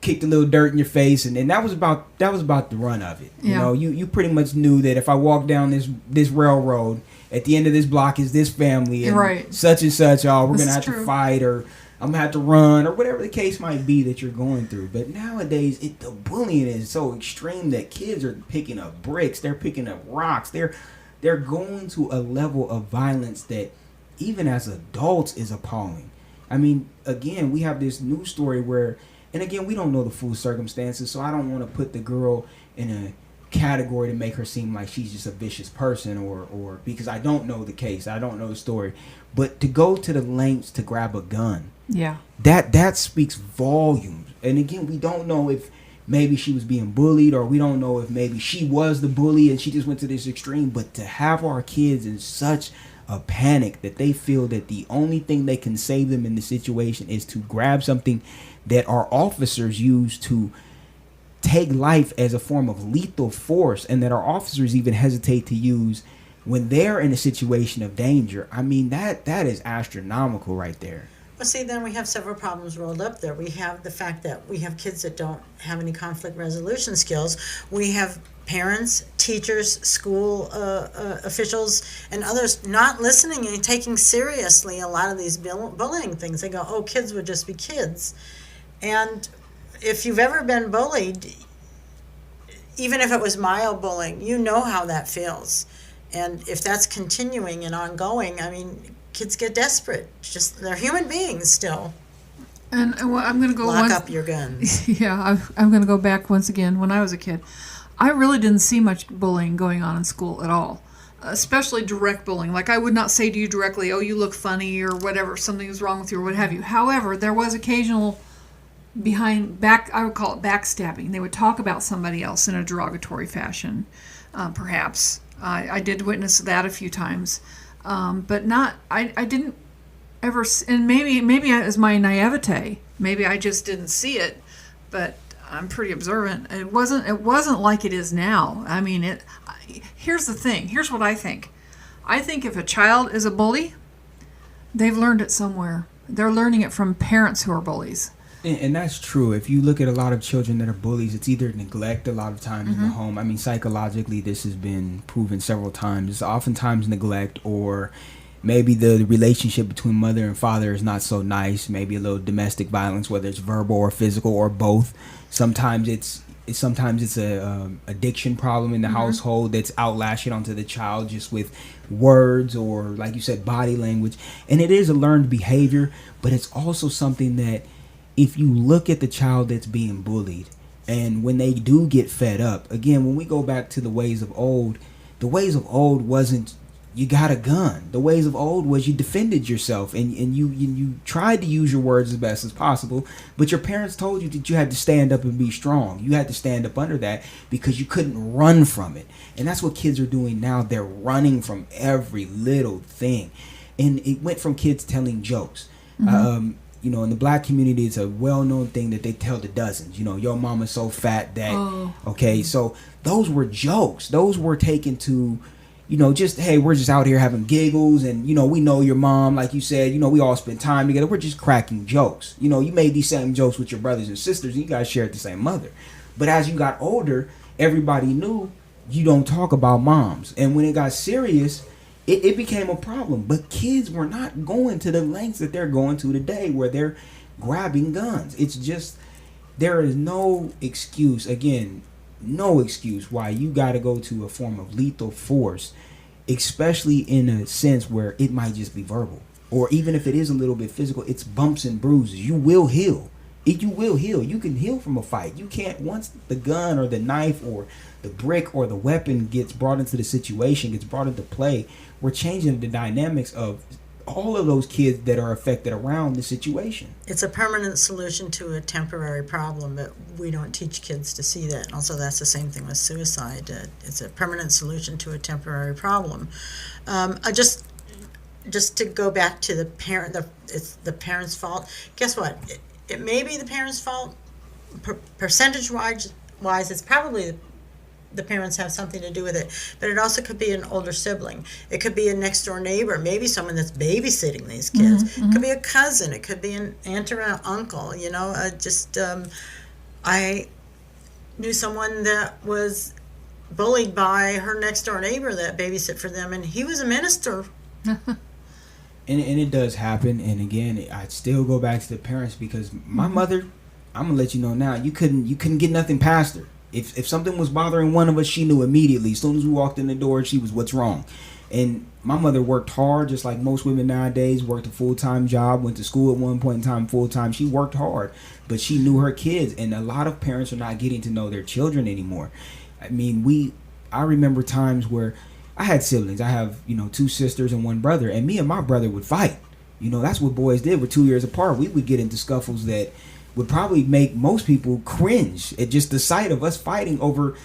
kicked a little dirt in your face, and that was about the run of it. Yeah. You pretty much knew that if I walk down this railroad, at the end of this block is this family and such and such. Oh, we're gonna have to fight, or I'm gonna have to run, or whatever the case might be that you're going through. But nowadays, the bullying is so extreme that kids are picking up bricks, they're picking up rocks, they're going to a level of violence that even as adults is appalling. I mean, again, we have this news story where, and again, we don't know the full circumstances, so I don't want to put the girl in a category to make her seem like she's just a vicious person, or because I don't know the case, I don't know the story. But to go to the lengths to grab a gun, that speaks volumes. And again, we don't know if maybe she was being bullied, or we don't know if maybe she was the bully and she just went to this extreme. But to have our kids in such a panic that they feel that the only thing that can save them in the situation is to grab something that our officers use to take life as a form of lethal force, and that our officers even hesitate to use when they're in a situation of danger. I mean, that is astronomical right there. Well, see, then we have several problems rolled up there. We have the fact that we have kids that don't have any conflict resolution skills. We have parents, teachers, school officials, and others not listening and taking seriously a lot of these bullying things. They go, oh, kids would just be kids. And if you've ever been bullied, even if it was mild bullying, you know how that feels. And if that's continuing and ongoing, I mean, kids get desperate. Just they're human beings still. And I'm going to go Lock up your guns. Yeah, I'm going to go back once again. When I was a kid, I really didn't see much bullying going on in school at all, especially direct bullying. Like, I would not say to you directly, "Oh, you look funny," or whatever, something is wrong with you, or what have you. However, there was occasional I would call it backstabbing. They would talk about somebody else in a derogatory fashion, perhaps. I did witness that a few times, but not. I didn't ever, and maybe it was my naivete. Maybe I just didn't see it, but I'm pretty observant. It wasn't like it is now. I mean, here's the thing. Here's what I think. I think if a child is a bully, they've learned it somewhere. They're learning it from parents who are bullies. And that's true. If you look at a lot of children that are bullies, it's either neglect a lot of times in the home. I mean, psychologically, this has been proven several times. It's oftentimes neglect, or maybe the relationship between mother and father is not so nice. Maybe a little domestic violence, whether it's verbal or physical or both. Sometimes it's a addiction problem in the household that's outlashing onto the child just with words or, like you said, body language. And it is a learned behavior, but it's also something that, if you look at the child that's being bullied, and when they do get fed up, again, when we go back to the ways of old wasn't you got a gun. The ways of old was you defended yourself, and you tried to use your words as best as possible, but your parents told you that you had to stand up and be strong. You had to stand up under that because you couldn't run from it. And that's what kids are doing now. They're running from every little thing. And it went from kids telling jokes. In the black community, it's a well-known thing that they tell to dozens. Your mama's so fat that, okay, so those were jokes. Those were taken to, just, hey, we're just out here having giggles, and, we know your mom, like you said, we all spend time together. We're just cracking jokes. You made these same jokes with your brothers and sisters, and you guys shared the same mother. But as you got older, everybody knew you don't talk about moms. And when it got serious, it became a problem. But kids were not going to the lengths that they're going to today, where they're grabbing guns. It's just, there is no excuse, again, no excuse why you got to go to a form of lethal force, especially in a sense where it might just be verbal. Or even if it is a little bit physical, it's bumps and bruises. You will heal. You will heal. You can heal from a fight. You can't, once the gun or the knife or the brick or the weapon gets brought into the situation, gets brought into play, we're changing the dynamics of all of those kids that are affected around the situation. It's a permanent solution to a temporary problem, but we don't teach kids to see that. And also, that's the same thing with suicide. It's a permanent solution to a temporary problem. Just to go back to the parent, it's the parent's fault. Guess what? It may be the parent's fault. Percentage-wise, it's probably the parents have something to do with it, but it also could be an older sibling. It could be a next door neighbor, maybe someone that's babysitting these kids. It could be a cousin. It could be an aunt or an uncle. I knew someone that was bullied by her next door neighbor that babysit for them, and he was a minister. And it does happen. And again, I still go back to the parents, because my mother, I'm gonna let you know now, you couldn't get nothing past her. If something was bothering one of us, she knew immediately. As soon as we walked in the door, she was, what's wrong? And my mother worked hard, just like most women nowadays, worked a full-time job, went to school at one point in time full-time. She worked hard, but she knew her kids. And a lot of parents are not getting to know their children anymore. I mean, I remember times where I had siblings. I have, 2 sisters and 1 brother, and me and my brother would fight. That's what boys did. We're 2 years apart. We would get into scuffles that would probably make most people cringe at just the sight of us fighting over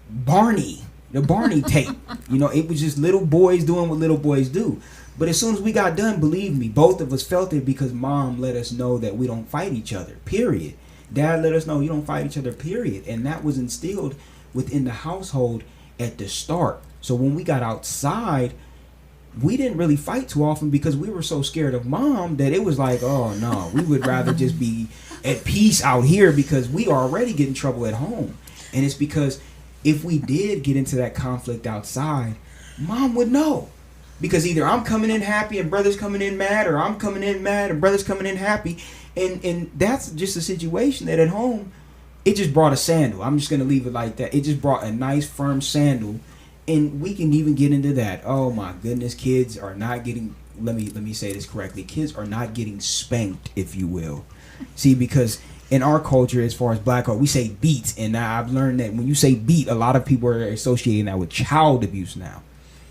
the Barney tape. It was just little boys doing what little boys do. But as soon as we got done, believe me, both of us felt it, because mom let us know that we don't fight each other, period. Dad let us know you don't fight each other, period. And that was instilled within the household at the start. So when we got outside, we didn't really fight too often, because we were so scared of mom that it was like, oh no, we would rather just be at peace out here, because we already get in trouble at home. And it's because if we did get into that conflict outside, mom would know. Because either I'm coming in happy and brother's coming in mad, or I'm coming in mad and brother's coming in happy. And that's just a situation that at home, it just brought a sandal. I'm just going to leave it like that. It just brought a nice firm sandal. And we can even get into that. Oh my goodness, kids are not getting, let me say this correctly. Kids are not getting spanked, if you will. See, because in our culture, as far as black art, we say beat, and now I've learned that when you say beat, a lot of people are associating that with child abuse now.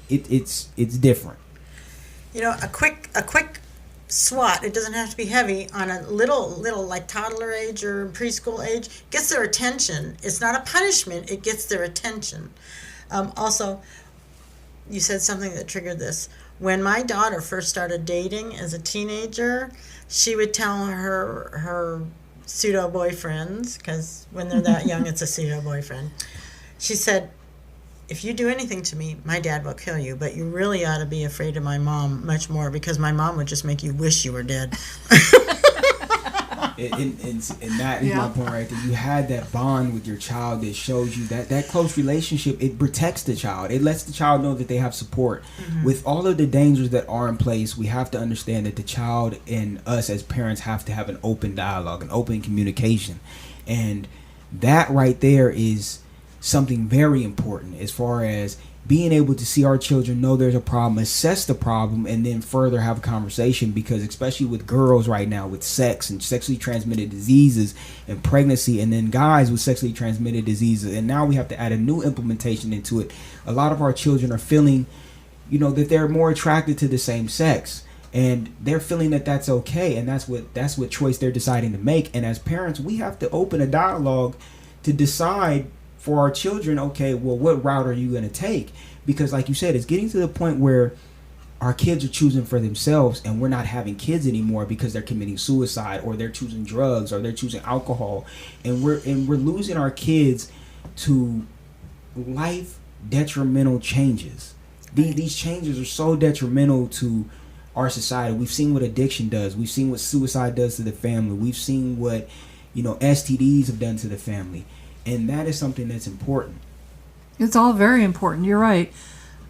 It's different. You know, a quick swat, it doesn't have to be heavy, on a little like toddler age or preschool age, gets their attention. It's not a punishment, it gets their attention. Also, you said something that triggered this. When my daughter first started dating as a teenager, she would tell her pseudo boyfriends, because when they're that young it's a pseudo boyfriend, she said, if you do anything to me, my dad will kill you, but you really ought to be afraid of my mom much more, because my mom would just make you wish you were dead. And that is my point right there. You had that bond with your child that shows you that close relationship. It protects the child. It lets the child know that they have support. With all of the dangers that are in place, we have to understand that the child and us as parents have to have an open dialogue, an open communication. And that right there is something very important as far as being able to see our children know there's a problem, assess the problem, and then further have a conversation. Because especially with girls right now, with sex and sexually transmitted diseases and pregnancy, and then guys with sexually transmitted diseases, and now we have to add a new implementation into it. A lot of our children are feeling, that they're more attracted to the same sex, and they're feeling that that's okay, and that's what choice they're deciding to make. And as parents, we have to open a dialogue to decide for our children, okay, well, what route are you going to take? Because like you said, it's getting to the point where our kids are choosing for themselves, and we're not having kids anymore because they're committing suicide, or they're choosing drugs, or they're choosing alcohol, and we're losing our kids to life detrimental changes. These changes are so detrimental to our society. We've seen what addiction does. We've seen what suicide does to the family. We've seen what STDs have done to the family. And that is something that's important. It's all very important. You're right.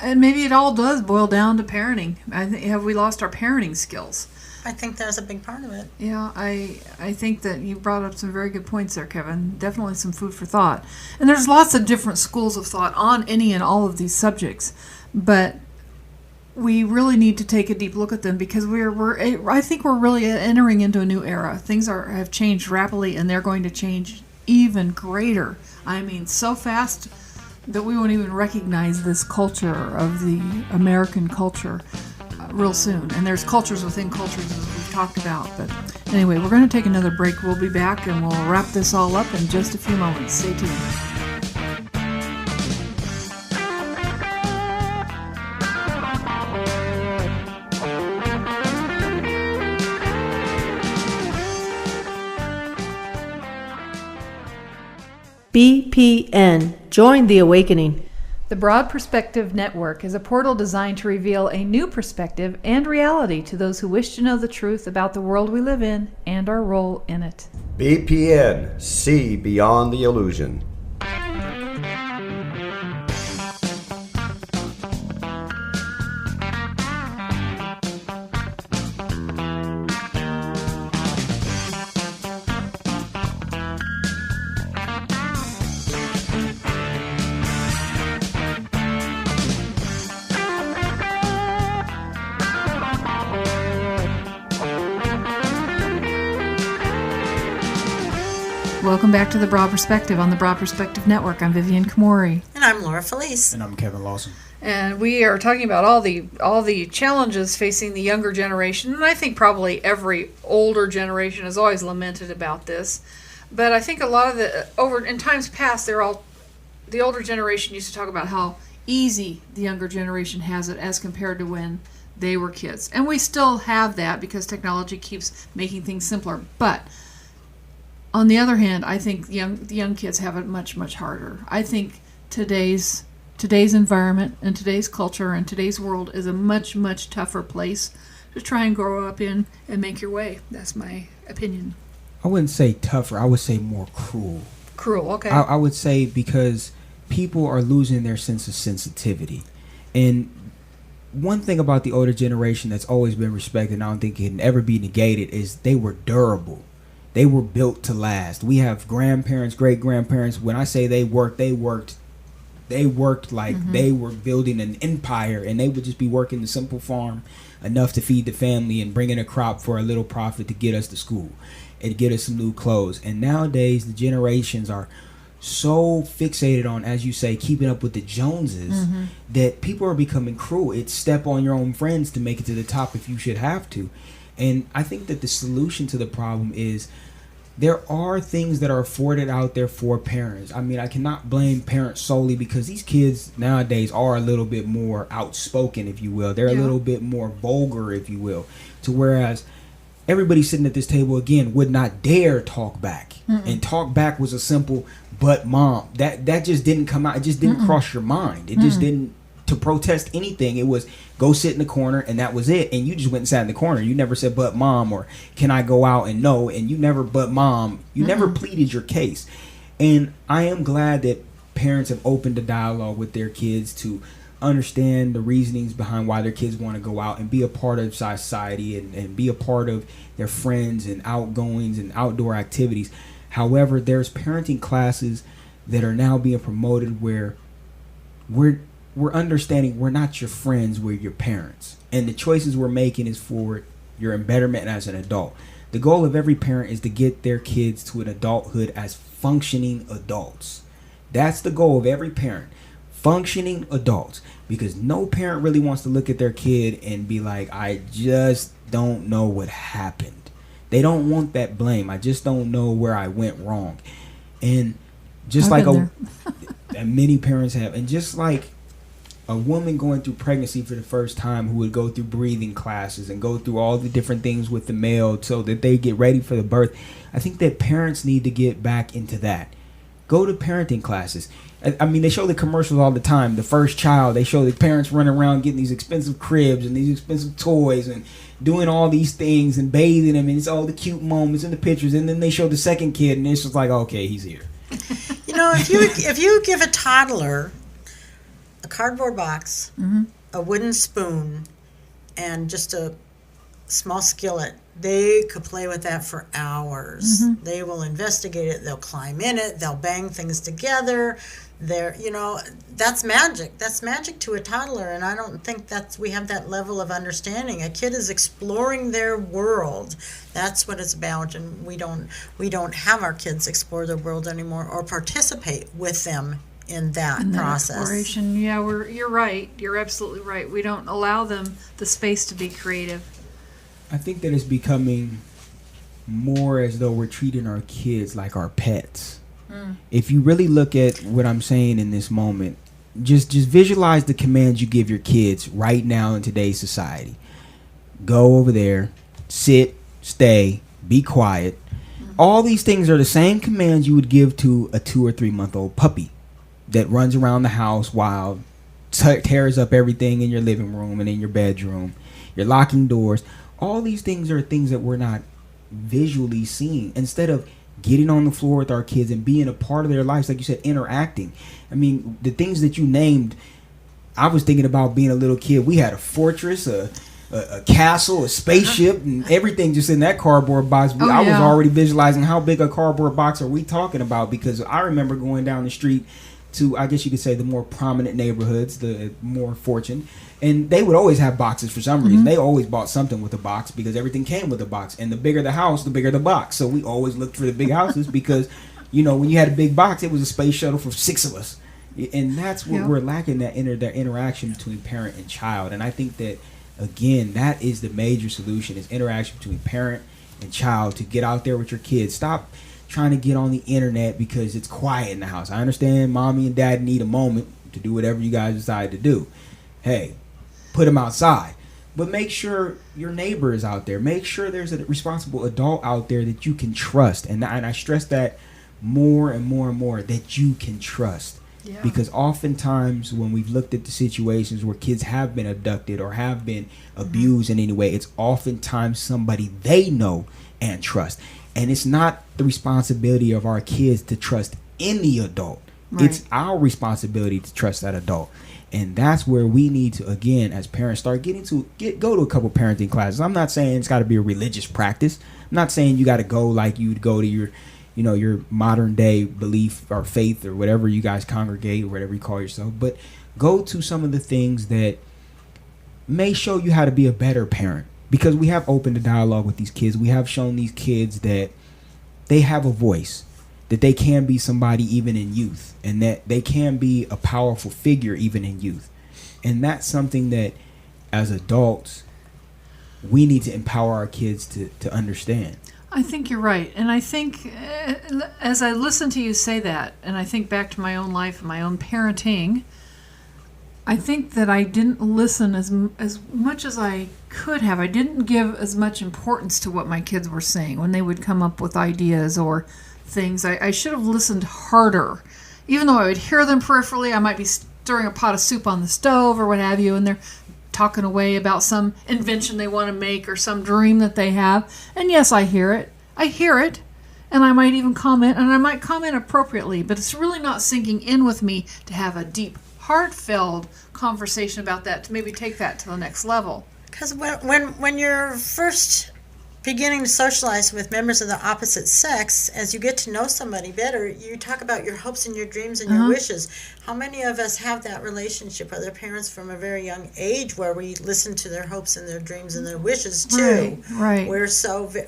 And maybe it all does boil down to parenting. Have we lost our parenting skills? I think that's a big part of it. Yeah, I think that you brought up some very good points there, Kevin. Definitely some food for thought. And there's lots of different schools of thought on any and all of these subjects. But we really need to take a deep look at them, because I think we're really entering into a new era. Things have changed rapidly, and they're going to change even greater. I mean, so fast that we won't even recognize this culture of the American culture real soon. And there's cultures within cultures, as we've talked about. But anyway, we're going to take another break. We'll be back, and we'll wrap this all up in just a few moments. Stay tuned. BPN. Join the awakening. The Broad Perspective Network is a portal designed to reveal a new perspective and reality to those who wish to know the truth about the world we live in and our role in it. BPN. See beyond the illusion. Welcome back to The Broad Perspective on the Broad Perspective Network. I'm Vivian Komori. And I'm Laura Feliz. And I'm Kevin Lawson. And we are talking about all the challenges facing the younger generation. And I think probably every older generation has always lamented about this. But I think a lot of in times past, the older generation used to talk about how easy the younger generation has it as compared to when they were kids. And we still have that because technology keeps making things simpler. But on the other hand, I think the young kids have it much, much harder. I think today's environment and today's culture and today's world is a much, much tougher place to try and grow up in and make your way. That's my opinion. I wouldn't say tougher. I would say more cruel. Cruel, okay. I would say because people are losing their sense of sensitivity. And one thing about the older generation that's always been respected, and I don't think it can ever be negated, is they were durable. They were built to last. We have grandparents, great-grandparents. When I say they worked like they were building an empire, and they would just be working the simple farm enough to feed the family and bring in a crop for a little profit to get us to school. and get us some new clothes. And nowadays the generations are so fixated on, as you say, keeping up with the Joneses, that people are becoming cruel. It's step on your own friends to make it to the top if you should have to. And I think that the solution to the problem is there are things that are afforded out there for parents. I mean, I cannot blame parents solely, because these kids nowadays are a little bit more outspoken, if you will. They're a little bit more vulgar, if you will. To whereas everybody sitting at this table, again, would not dare talk back. And talk back was a simple, but mom, that just didn't come out. It just didn't cross your mind. It just didn't, to protest anything. It was go sit in the corner, and that was it. And you just went and sat in the corner. You never said, but mom, or can I go out? And no. And you never, but mom, you never pleaded your case. And I am glad that parents have opened the dialogue with their kids to understand the reasonings behind why their kids want to go out and be a part of society, and be a part of their friends and outgoings and outdoor activities. However, there's parenting classes that are now being promoted where we're understanding we're not your friends, we're your parents. And the choices we're making is for your betterment as an adult. The goal of every parent is to get their kids to an adulthood as functioning adults. That's the goal of every parent. Functioning adults. Because no parent really wants to look at their kid and be like, I just don't know what happened. They don't want that blame. I just don't know where I went wrong. And just and many parents have, and just like a woman going through pregnancy for the first time, who would go through breathing classes and go through all the different things with the male so that they get ready for the birth. I think that parents need to get back into that. Go to parenting classes. I mean, they show the commercials all the time. The first child, they show the parents running around getting these expensive cribs and these expensive toys and doing all these things and bathing them, and it's all the cute moments in the pictures. And then they show the second kid, and it's just like, okay, he's here. You know, if you give a toddler a cardboard box, a wooden spoon, and just a small skillet, they could play with that for hours. They will investigate it. They'll climb in it. They'll bang things together. That's magic. That's magic to a toddler, and I don't think we have that level of understanding. A kid is exploring their world. That's what it's about, and we don't have our kids explore their world anymore or participate with them in that process. Exploration. Yeah, you're right. You're absolutely right. We don't allow them the space to be creative. I think that it's becoming more as though we're treating our kids like our pets. If you really look at what I'm saying in this moment, just visualize the commands you give your kids right now in today's society. Go over there, sit, stay, be quiet. All these things are the same commands you would give to a 2 or 3 month old puppy that runs around the house wild, tears up everything in your living room and in your bedroom. You're locking doors. All these things are things that we're not visually seeing. Instead of getting on the floor with our kids and being a part of their lives, like you said, interacting. I mean, the things that you named, I was thinking about being a little kid. We had a fortress, a castle, a spaceship, and everything just in that cardboard box. I was already visualizing how big a cardboard box are we talking about, because I remember going down the street to, I guess you could say, the more prominent neighborhoods, the more fortunate, and they would always have boxes for some reason. They always bought something with a box because everything came with a box, and the bigger the house, the bigger the box. So we always looked for the big houses because, when you had a big box, it was a space shuttle for 6 of us, and that's what we're lacking, that interaction between parent and child. And I think that, again, that is the major solution, is interaction between parent and child, to get out there with your kids. Stop trying to get on the internet because it's quiet in the house. I understand mommy and dad need a moment to do whatever you guys decide to do. Hey, put them outside. But make sure your neighbor is out there. Make sure there's a responsible adult out there that you can trust. And I stress that more and more and more, that you can trust. Yeah. Because oftentimes when we've looked at the situations where kids have been abducted or have been abused in any way, it's oftentimes somebody they know and trust. And it's not the responsibility of our kids to trust any adult. Right. It's our responsibility to trust that adult. And that's where we need to, again, as parents, start getting to go to a couple parenting classes. I'm not saying it's got to be a religious practice. I'm not saying you got to go like you would go to your modern day belief or faith or whatever you guys congregate or whatever you call yourself. But go to some of the things that may show you how to be a better parent. Because we have opened a dialogue with these kids. We have shown these kids that they have a voice, that they can be somebody even in youth, and that they can be a powerful figure even in youth. And that's something that as adults we need to empower our kids to understand. I think you're right. And I think as I listen to you say that, and I think back to my own life and my own parenting, I think that I didn't listen as much as I could have. I didn't give as much importance to what my kids were saying when they would come up with ideas or things. I should have listened harder. Even though I would hear them peripherally, I might be stirring a pot of soup on the stove or what have you, and they're talking away about some invention they want to make or some dream that they have. And yes, I hear it. And I might even comment, and I might comment appropriately, but it's really not sinking in with me to have a deep, heartfelt conversation about that, to maybe take that to the next level. Because when you're first beginning to socialize with members of the opposite sex, as you get to know somebody better, you talk about your hopes and your dreams and your wishes. How many of us have that relationship with their parents from a very young age, where we listen to their hopes and their dreams and their wishes too? Right.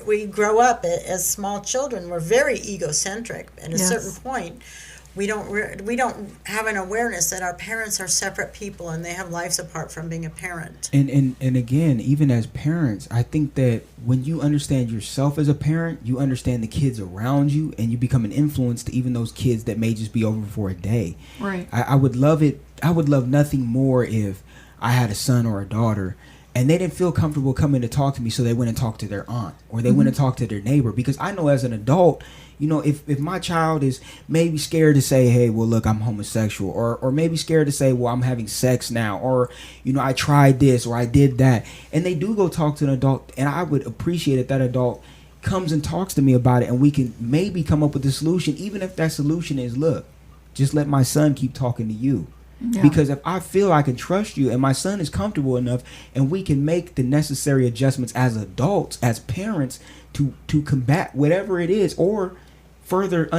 We grow up as small children. We're very egocentric. At a certain point, we don't have an awareness that our parents are separate people and they have lives apart from being a parent. And again, even as parents, I think that when you understand yourself as a parent, you understand the kids around you, and you become an influence to even those kids that may just be over for a day. Right. I would love it. I would love nothing more if I had a son or a daughter and they didn't feel comfortable coming to talk to me, so they went and talked to their aunt, or they went and talked to their neighbor. Because I know as an adult, you know, if my child is maybe scared to say, hey, well, look, I'm homosexual, or maybe scared to say, well, I'm having sex now, or, you know, I tried this or I did that, and they do go talk to an adult, and I would appreciate if that adult comes and talks to me about it, and we can maybe come up with a solution, even if that solution is, look, just let my son keep talking to you. Yeah. Because if I feel I can trust you and my son is comfortable enough, and we can make the necessary adjustments as adults, as parents, to combat whatever it is, or further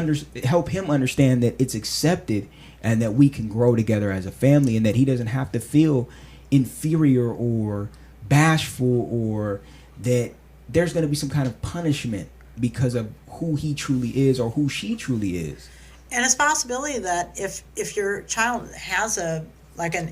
help him understand that it's accepted and that we can grow together as a family, and that he doesn't have to feel inferior or bashful, or that there's going to be some kind of punishment because of who he truly is or who she truly is. And it's a possibility that if your child has an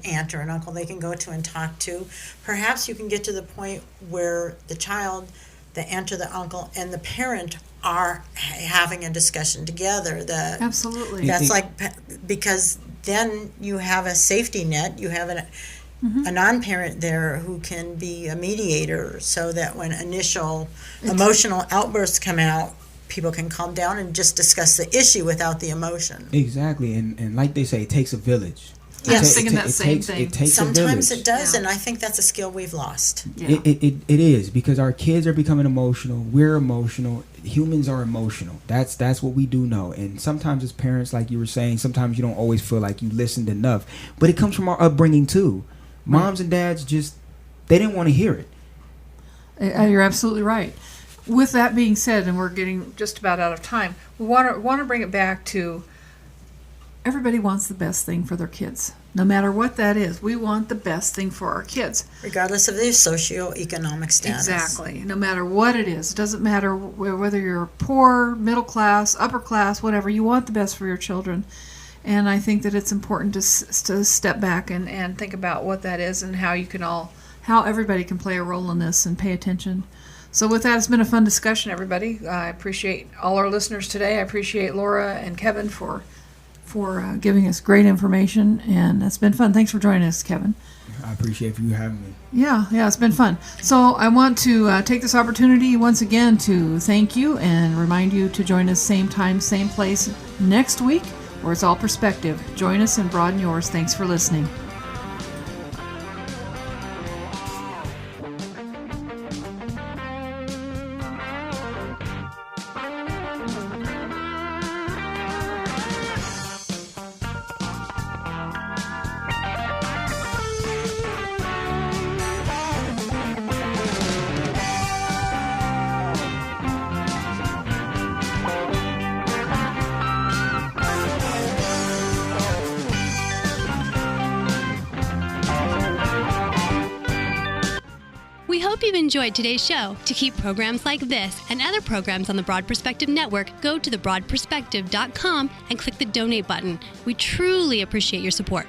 aunt or an uncle they can go to and talk to, perhaps you can get to the point where the child, the aunt or the uncle, and the parent are having a discussion together. Absolutely. That's because then you have a safety net. You have a non-parent there who can be a mediator, so that when initial emotional outbursts come out, people can calm down and just discuss the issue without the emotion. Exactly. And like they say, it takes a village. Yes, thinking that same thing. It takes Sometimes a village. it does, and I think that's a skill we've lost. Yeah. It is, because our kids are becoming emotional. We're emotional. Humans are emotional. That's what we do know. And sometimes as parents, like you were saying, sometimes you don't always feel like you listened enough. But it comes from our upbringing too. Moms and dads they didn't want to hear it. You're absolutely right. With that being said, and we're getting just about out of time, we want to bring it back to everybody wants the best thing for their kids. No matter what that is, we want the best thing for our kids. Regardless of their socioeconomic status. Exactly. No matter what it is. It doesn't matter whether you're poor, middle class, upper class, whatever. You want the best for your children. And I think that it's important to step back and think about what that is, and how everybody can play a role in this and pay attention. So with that, it's been a fun discussion, everybody. I appreciate all our listeners today. I appreciate Laura and Kevin for giving us great information, and it's been fun. Thanks for joining us, Kevin. I appreciate you having me. Yeah, it's been fun. So I want to take this opportunity once again to thank you and remind you to join us same time, same place next week, where it's all perspective. Join us and broaden yours. Thanks for listening. We hope you've enjoyed today's show. To keep programs like this and other programs on the Broad Perspective Network, go to thebroadperspective.com and click the donate button. We truly appreciate your support.